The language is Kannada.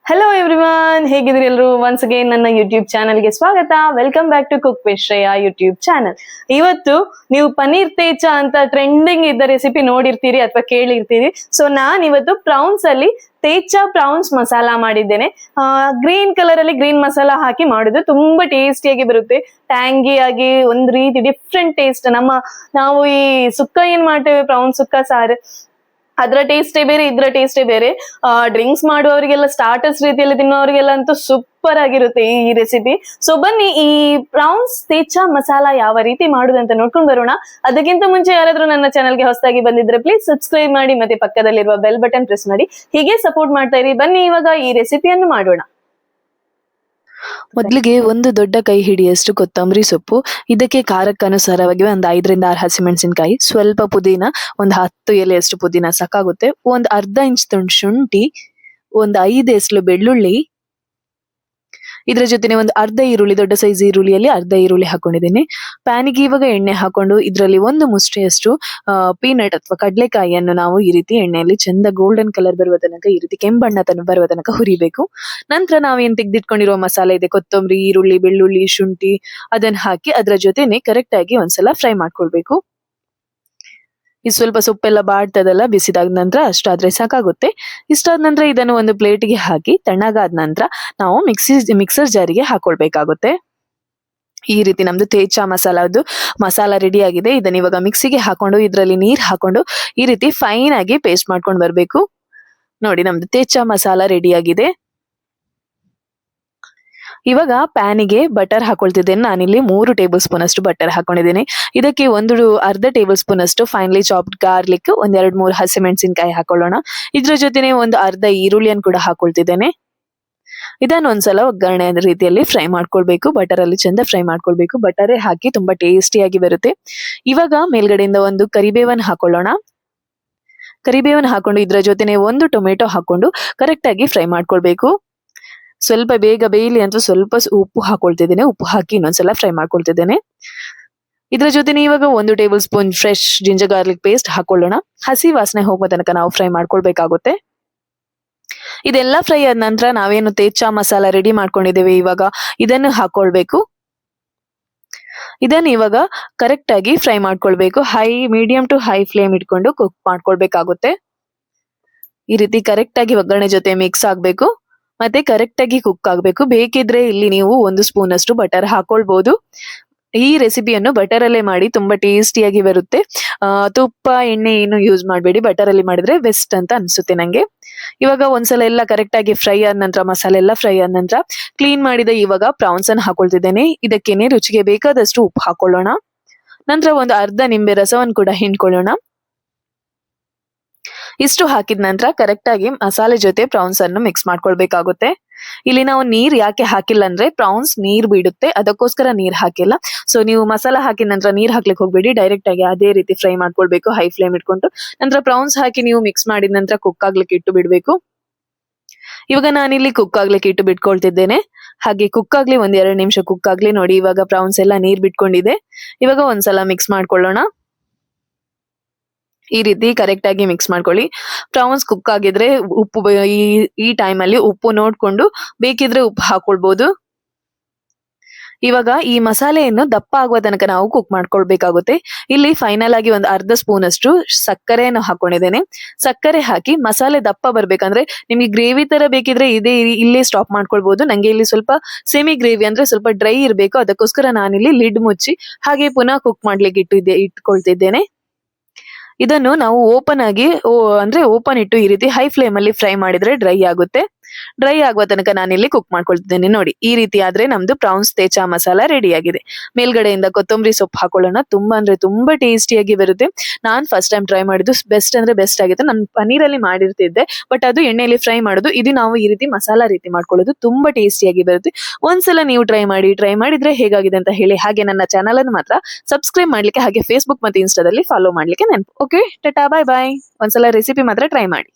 ಹಲೋ ಎವ್ರಿವನ್, ಹೇಗಿದ್ರಿ ಎಲ್ರು? ಒನ್ಸ್ ಅಗೇನ್ ನನ್ನ ಯೂಟ್ಯೂಬ್ ಚಾನಲ್ಗೆ ಸ್ವಾಗತ. Welcome back to cook with Shreya YouTube channel. ಇವತ್ತು ನೀವು ಪನೀರ್ ತೇಚ ಅಂತ ಟ್ರೆಂಡಿಂಗ್ ಇದ್ದ ರೆಸಿಪಿ ನೋಡಿರ್ತೀರಿ ಅಥವಾ ಕೇಳಿರ್ತೀರಿ. ಸೊ ನಾನ್ ಇವತ್ತು ಪ್ರೌನ್ಸ್ ಅಲ್ಲಿ ತೇಚ ಪ್ರೌನ್ಸ್ ಮಸಾಲಾ ಮಾಡಿದ್ದೇನೆ. ಗ್ರೀನ್ ಕಲರ್ ಅಲ್ಲಿ ಗ್ರೀನ್ ಮಸಾಲಾ ಹಾಕಿ ಮಾಡಿದ್ದು ತುಂಬಾ ಟೇಸ್ಟಿಯಾಗಿ ಬರುತ್ತೆ. ಟ್ಯಾಂಗಿ ಆಗಿ ಒಂದ್ ರೀತಿ ಡಿಫ್ರೆಂಟ್ ಟೇಸ್ಟ್. ನಾವು ಈ ಸುಕ್ಕ ಏನ್ ಮಾಡ್ತೇವೆ, ಪ್ರೌನ್ಸ್ ಸುಕ್ಕ ಸಾರು, ಅದ್ರ ಟೇಸ್ಟೇ ಬೇರೆ, ಇದ್ರ ಟೇಸ್ಟೇ ಬೇರೆ. ಡ್ರಿಂಕ್ಸ್ ಮಾಡುವವರಿಗೆಲ್ಲ, ಸ್ಟಾರ್ಟರ್ಸ್ ರೀತಿಯಲ್ಲಿ ತಿನ್ನೋರಿಗೆಲ್ಲ ಅಂತೂ ಸೂಪರ್ ಆಗಿರುತ್ತೆ ಈ ರೆಸಿಪಿ. ಸೊ ಬನ್ನಿ ಈ ಪ್ರೌನ್ಸ್ ತೇಚ ಮಸಾಲಾ ಯಾವ ರೀತಿ ಮಾಡುದಂತ ನೋಡ್ಕೊಂಡು ಬರೋಣ. ಅದಕ್ಕಿಂತ ಮುಂಚೆ ಯಾರಾದ್ರೂ ನನ್ನ ಚಾನಲ್ಗೆ ಹೊಸದಾಗಿ ಬಂದಿದ್ರೆ ಪ್ಲೀಸ್ ಸಬ್ಸ್ಕ್ರೈಬ್ ಮಾಡಿ, ಮತ್ತೆ ಪಕ್ಕದಲ್ಲಿರುವ ಬೆಲ್ ಬಟನ್ ಪ್ರೆಸ್ ಮಾಡಿ. ಹೀಗೆ ಸಪೋರ್ಟ್ ಮಾಡ್ತಾ ಇರಿ. ಬನ್ನಿ ಇವಾಗ ಈ ರೆಸಿಪಿಯನ್ನು ಮಾಡೋಣ. ಮೊದಲಿಗೆ ಒಂದು ದೊಡ್ಡ ಕೈ ಹಿಡಿಯಷ್ಟು ಕೊತ್ತಂಬರಿ ಸೊಪ್ಪು, ಇದಕ್ಕೆ ಖಾರಕ್ಕೆ ಅನುಸಾರವಾಗಿ ಒಂದು 5ರಿಂದ 6 ಹಸಿಮೆಣಸಿನಕಾಯಿ, ಸ್ವಲ್ಪ ಪುದೀನ, ಒಂದು 10 ಎಲೆಯಷ್ಟು ಪುದೀನ ಸಾಕಾಗುತ್ತೆ, ಒಂದು ಅರ್ಧ ಇಂಚ್ ತುಂಡು ಶುಂಠಿ, ಒಂದು 5 ಎಸ್ಲು ಬೆಳ್ಳುಳ್ಳಿ, ಇದ್ರ ಜೊತೆನೆ ಒಂದು ಅರ್ಧ ಈರುಳ್ಳಿ, ದೊಡ್ಡ ಸೈಜ್ ಈರುಳ್ಳಿಯಲ್ಲಿ ಅರ್ಧ ಈರುಳ್ಳಿ ಹಾಕೊಂಡಿದ್ದೀನಿ. ಪ್ಯಾನಿಗೆ ಇವಾಗ ಎಣ್ಣೆ ಹಾಕೊಂಡು ಇದರಲ್ಲಿ ಒಂದು ಮುಷ್ಟಿಯಷ್ಟು ಪೀನಟ್ ಅಥವಾ ಕಡಲೆಕಾಯಿಯನ್ನು ನಾವು ಈ ರೀತಿ ಎಣ್ಣೆಯಲ್ಲಿ ಚಂದ ಗೋಲ್ಡನ್ ಕಲರ್ ಬರುವ ತನಕ, ಈ ರೀತಿ ಕೆಂಬಣ್ಣ ಬರುವ ತನಕ ಹುರಿಬೇಕು. ನಂತರ ನಾವೇನ್ ತೆಗೆದಿಟ್ಕೊಂಡಿರೋ ಮಸಾಲೆ ಇದೆ, ಕೊತ್ತಂಬರಿ, ಈರುಳ್ಳಿ, ಬೆಳ್ಳುಳ್ಳಿ, ಶುಂಠಿ, ಅದನ್ನ ಹಾಕಿ ಅದರ ಜೊತೆನೆ ಕರೆಕ್ಟ್ ಆಗಿ ಒಂದ್ಸಲ ಫ್ರೈ ಮಾಡ್ಕೊಳ್ಬೇಕು. ಈ ಸ್ವಲ್ಪ ಸೊಪ್ಪೆಲ್ಲ ಬಾಡ್ತದಲ್ಲ, ಬಿಸಿದಾದ ನಂತರ ಅಷ್ಟಾದ್ರೆ ಸಾಕಾಗುತ್ತೆ. ಇಷ್ಟಾದ ನಂತರ ಇದನ್ನು ಒಂದು ಪ್ಲೇಟ್ಗೆ ಹಾಕಿ ತಣ್ಣಗಾದ ನಂತರ ನಾವು ಮಿಕ್ಸರ್ ಜಾರಿಗೆ ಹಾಕೊಳ್ಬೇಕಾಗುತ್ತೆ. ಈ ರೀತಿ ನಮ್ದು ತೇಚ ಮಸಾಲ ರೆಡಿ ಆಗಿದೆ. ಇದನ್ನ ಇವಾಗ ಮಿಕ್ಸಿಗೆ ಹಾಕೊಂಡು ಇದರಲ್ಲಿ ನೀರ್ ಹಾಕೊಂಡು ಈ ರೀತಿ ಫೈನ್ ಆಗಿ ಪೇಸ್ಟ್ ಮಾಡ್ಕೊಂಡು ಬರ್ಬೇಕು. ನೋಡಿ, ನಮ್ದು ತೇಚ ಮಸಾಲ ರೆಡಿ ಆಗಿದೆ. ಇವಾಗ ಪ್ಯಾನಿಗೆ ಬಟರ್ ಹಾಕೊಳ್ತಿದ್ದೇನೆ. ನಾನಿಲ್ಲಿ 3 ಟೇಬಲ್ ಸ್ಪೂನ್ ಅಷ್ಟು ಬಟರ್ ಹಾಕೊಂಡಿದ್ದೀನಿ. ಇದಕ್ಕೆ ಅರ್ಧ ಟೇಬಲ್ ಸ್ಪೂನ್ ಅಷ್ಟು ಫೈನ್ಲಿ ಚಾಪ್ಡ್ ಗಾರ್ಲಿಕ್, ಒಂದ್ 2-3 ಹಸಿಮೆಣಸಿನಕಾಯಿ ಹಾಕೊಳ್ಳೋಣ. ಇದ್ರ ಜೊತೆನೆ ಒಂದು ಅರ್ಧ ಈರುಳ್ಳಿಯನ್ನು ಕೂಡ ಹಾಕೊಳ್ತಿದ್ದೇನೆ. ಇದನ್ನ ಒಂದ್ಸಲ ಒಗ್ಗರಣೆ ರೀತಿಯಲ್ಲಿ ಫ್ರೈ ಮಾಡ್ಕೊಳ್ಬೇಕು. ಬಟರ್ ಅಲ್ಲಿ ಚಂದ ಫ್ರೈ ಮಾಡ್ಕೊಳ್ಬೇಕು. ಬಟರೇ ಹಾಕಿ ತುಂಬಾ ಟೇಸ್ಟಿಯಾಗಿ ಬರುತ್ತೆ. ಇವಾಗ ಮೇಲ್ಗಡೆಯಿಂದ ಒಂದು ಕರಿಬೇವನ್ನ ಹಾಕೊಳ್ಳೋಣ. ಕರಿಬೇವನ್ನ ಹಾಕೊಂಡು ಇದ್ರ ಜೊತೆನೆ ಒಂದು ಟೊಮೆಟೊ ಹಾಕೊಂಡು ಕರೆಕ್ಟ್ ಆಗಿ ಫ್ರೈ ಮಾಡ್ಕೊಳ್ಬೇಕು. ಸ್ವಲ್ಪ ಬೇಗ ಬೇಯಲಿ ಅಂತ ಸ್ವಲ್ಪ ಉಪ್ಪು ಹಾಕೊಳ್ತಿದ್ದೇನೆ. ಉಪ್ಪು ಹಾಕಿ ಇನ್ನೊಂದ್ಸಲ ಫ್ರೈ ಮಾಡ್ಕೊಳ್ತಿದ್ದೇನೆ. ಇದ್ರ ಜೊತೆನೆ ಇವಾಗ 1 table spoon fresh ginger garlic paste ಹಾಕೊಳ್ಳೋಣ. ಹಸಿ ವಾಸನೆ ಹೋಗೋ ತನಕ ನಾವು ಫ್ರೈ ಮಾಡ್ಕೊಳ್ಬೇಕಾಗುತ್ತೆ. ಇದೆಲ್ಲ ಫ್ರೈ ಆದ ನಂತರ ನಾವೇನು ತೇಚ ಮಸಾಲ ರೆಡಿ ಮಾಡ್ಕೊಂಡಿದ್ದೇವೆ, ಇವಾಗ ಇದನ್ನು ಹಾಕೊಳ್ಬೇಕು. ಇದನ್ನ ಇವಾಗ ಕರೆಕ್ಟ್ ಆಗಿ ಫ್ರೈ ಮಾಡ್ಕೊಳ್ಬೇಕು. ಮೀಡಿಯಂ ಟು ಹೈ ಫ್ಲೇಮ್ ಇಟ್ಕೊಂಡು ಕುಕ್ ಮಾಡ್ಕೊಳ್ಬೇಕಾಗುತ್ತೆ. ಈ ರೀತಿ ಕರೆಕ್ಟ್ ಆಗಿ ಒಗ್ಗರಣೆ ಜೊತೆ ಮಿಕ್ಸ್ ಆಗ್ಬೇಕು, ಮತ್ತೆ ಕರೆಕ್ಟ್ ಆಗಿ ಕುಕ್ ಆಗ್ಬೇಕು. ಬೇಕಿದ್ರೆ ಇಲ್ಲಿ ನೀವು 1 ಸ್ಪೂನ್ ಅಷ್ಟು ಬಟರ್ ಹಾಕೊಳ್ಬಹುದು. ಈ ರೆಸಿಪಿಯನ್ನು ಬಟರ್ ಅಲ್ಲೇ ಮಾಡಿ, ತುಂಬಾ ಟೇಸ್ಟಿಯಾಗಿ ಬರುತ್ತೆ. ತುಪ್ಪ, ಎಣ್ಣೆ ಏನು ಯೂಸ್ ಮಾಡಬೇಡಿ, ಬಟರ್ ಅಲ್ಲಿ ಮಾಡಿದ್ರೆ ಬೆಸ್ಟ್ ಅಂತ ಅನ್ಸುತ್ತೆ ನಂಗೆ. ಇವಾಗ ಒಂದ್ಸಲ ಎಲ್ಲ ಕರೆಕ್ಟ್ ಆಗಿ ಫ್ರೈ ಆದ ನಂತರ, ಮಸಾಲೆ ಎಲ್ಲ ಫ್ರೈ ಆದ ನಂತರ ಕ್ಲೀನ್ ಮಾಡಿದ ಇವಾಗ ಪ್ರೌನ್ಸ್ ಅನ್ನು ಹಾಕೊಳ್ತಿದ್ದೇನೆ. ಇದಕ್ಕೇನೆ ರುಚಿಗೆ ಬೇಕಾದಷ್ಟು ಉಪ್ಪು ಹಾಕೊಳ್ಳೋಣ. ನಂತರ ಒಂದು ಅರ್ಧ ನಿಂಬೆ ರಸವನ್ನು ಕೂಡ ಹಿಂಡ್ಕೊಳ್ಳೋಣ. ಇಷ್ಟು ಹಾಕಿದ ನಂತರ ಕರೆಕ್ಟ್ ಆಗಿ ಮಸಾಲೆ ಜೊತೆ ಪ್ರೌನ್ಸ್ ಅನ್ನು ಮಿಕ್ಸ್ ಮಾಡ್ಕೊಳ್ಬೇಕಾಗುತ್ತೆ. ಇಲ್ಲಿ ನಾವು ನೀರ್ ಯಾಕೆ ಹಾಕಿಲ್ಲ ಅಂದ್ರೆ ಪ್ರೌನ್ಸ್ ನೀರ್ ಬಿಡುತ್ತೆ, ಅದಕ್ಕೋಸ್ಕರ ನೀರ್ ಹಾಕಿಲ್ಲ. ಸೊ ನೀವು ಮಸಾಲ ಹಾಕಿದ ನಂತರ ನೀರ್ ಹಾಕ್ಲಿಕ್ಕೆ ಹೋಗ್ಬೇಡಿ, ಡೈರೆಕ್ಟ್ ಆಗಿ ಅದೇ ರೀತಿ ಫ್ರೈ ಮಾಡ್ಕೊಳ್ಬೇಕು ಹೈ ಫ್ಲೇಮ್ ಇಟ್ಕೊಂಡು. ನಂತರ ಪ್ರೌನ್ಸ್ ಹಾಕಿ ನೀವು ಮಿಕ್ಸ್ ಮಾಡಿದ ನಂತರ ಕುಕ್ ಆಗ್ಲಿಕ್ಕೆ ಇಟ್ಟು ಬಿಡ್ಬೇಕು. ಇವಾಗ ನಾನಿಲ್ಲಿ ಕುಕ್ ಆಗ್ಲಿಕ್ಕೆ ಇಟ್ಟು ಬಿಟ್ಕೊಳ್ತಿದ್ದೇನೆ. ಹಾಗೆ ಕುಕ್ ಆಗ್ಲಿ, 1-2 ನಿಮಿಷ ಕುಕ್ ಆಗ್ಲಿ. ನೋಡಿ, ಇವಾಗ ಪ್ರೌನ್ಸ್ ಎಲ್ಲ ನೀರ್ ಬಿಟ್ಕೊಂಡಿದೆ. ಇವಾಗ ಒಂದ್ಸಲ ಮಿಕ್ಸ್ ಮಾಡ್ಕೊಳ್ಳೋಣ. ಈ ರೀತಿ ಕರೆಕ್ಟ್ ಆಗಿ ಮಿಕ್ಸ್ ಮಾಡ್ಕೊಳ್ಳಿ. ಪ್ರೌನ್ಸ್ ಕುಕ್ ಆಗಿದ್ರೆ ಉಪ್ಪು ಈ ಟೈಮ್ ಅಲ್ಲಿ ಉಪ್ಪು ನೋಡ್ಕೊಂಡು ಬೇಕಿದ್ರೆ ಉಪ್ಪು ಹಾಕೊಳ್ಬಹುದು. ಇವಾಗ ಈ ಮಸಾಲೆಯನ್ನು ದಪ್ಪ ಆಗುವ ತನಕ ನಾವು ಕುಕ್ ಮಾಡ್ಕೊಳ್ಬೇಕಾಗುತ್ತೆ. ಇಲ್ಲಿ ಫೈನಲ್ ಆಗಿ ಒಂದು ಅರ್ಧ ಸ್ಪೂನ್ ಅಷ್ಟು ಸಕ್ಕರೆಯನ್ನು ಹಾಕೊಂಡಿದ್ದೇನೆ. ಸಕ್ಕರೆ ಹಾಕಿ ಮಸಾಲೆ ದಪ್ಪ ಬರ್ಬೇಕಂದ್ರೆ ನಿಮ್ಗೆ ಗ್ರೇವಿ ತರ ಬೇಕಿದ್ರೆ ಇಲ್ಲೇ ಸ್ಟಾಪ್ ಮಾಡ್ಕೊಳ್ಬಹುದು. ನಂಗೆ ಇಲ್ಲಿ ಸ್ವಲ್ಪ ಸೆಮಿ ಗ್ರೇವಿ ಅಂದ್ರೆ ಸ್ವಲ್ಪ ಡ್ರೈ ಇರಬೇಕು, ಅದಕ್ಕೋಸ್ಕರ ನಾನಿಲ್ಲಿ ಲಿಡ್ ಮುಚ್ಚಿ ಹಾಗೆ ಪುನಃ ಕುಕ್ ಮಾಡ್ಲಿಕ್ಕೆ ಇಟ್ಕೊಳ್ತಿದ್ದೇನೆ. ಇದನ್ನು ನಾವು ಓಪನ್ ಇಟ್ಟು ಈ ರೀತಿ ಹೈ ಫ್ಲೇಮ್ ಅಲ್ಲಿ ಫ್ರೈ ಮಾಡಿದ್ರೆ ಡ್ರೈ ಆಗುತ್ತೆ. ಡ್ರೈ ಆಗುವ ತನಕ ನಾನಿಲ್ಲಿ ಕುಕ್ ಮಾಡ್ಕೊಳ್ತಿದ್ದೇನೆ. ನೋಡಿ, ಈ ರೀತಿ ಆದ್ರೆ ನಮ್ದು ಪ್ರೌನ್ಸ್ ತೇಚ ಮಸಾಲ ರೆಡಿ ಆಗಿದೆ. ಮೇಲ್ಗಡೆಯಿಂದ ಕೊತ್ತಂಬರಿ ಸೊಪ್ಪು ಹಾಕೊಳ್ಳೋಣ. ತುಂಬಾ ಅಂದ್ರೆ ತುಂಬಾ ಟೇಸ್ಟಿಯಾಗಿ ಬರುತ್ತೆ. ನಾನ್ ಫಸ್ಟ್ ಟೈಮ್ ಟ್ರೈ ಮಾಡಿದ್ದು ಬೆಸ್ಟ್ ಅಂದ್ರೆ ಬೆಸ್ಟ್ ಆಗಿತ್ತು. ನಾನು ಪನ್ನೀರಲ್ಲಿ ಮಾಡಿರ್ತಿದ್ದೆ, ಬಟ್ ಅದು ಎಣ್ಣೆಯಲ್ಲಿ ಫ್ರೈ ಮಾಡೋದು. ಇದು ನಾವು ಈ ರೀತಿ ಮಸಾಲ ರೀತಿ ಮಾಡ್ಕೊಳ್ಳೋದು ತುಂಬಾ ಟೇಸ್ಟಿಯಾಗಿ ಬರುತ್ತೆ. ಒಂದ್ಸಲ ನೀವು ಟ್ರೈ ಮಾಡಿದ್ರೆ ಹೇಗಾಗಿದೆ ಅಂತ ಹೇಳಿ. ಹಾಗೆ ನನ್ನ ಚಾನಲ್ ಅನ್ನು ಮಾತ್ರ ಸಬ್ಸ್ಕ್ರೈಬ್ ಮಾಡ್ಲಿಕ್ಕೆ, ಹಾಗೆ ಫೇಸ್ಬುಕ್ ಮತ್ತೆ ಇನ್ಸ್ಟಾದಲ್ಲಿ ಫಾಲೋ ಮಾಡ್ಲಿಕ್ಕೆ ನೆನಪು. ಓಕೆ, ಟಾಟಾ, ಬಾಯ್ ಬಾಯ್. ಒಂದ್ಸಲ ರೆಸಿಪಿ ಮಾತ್ರ ಟ್ರೈ ಮಾಡಿ.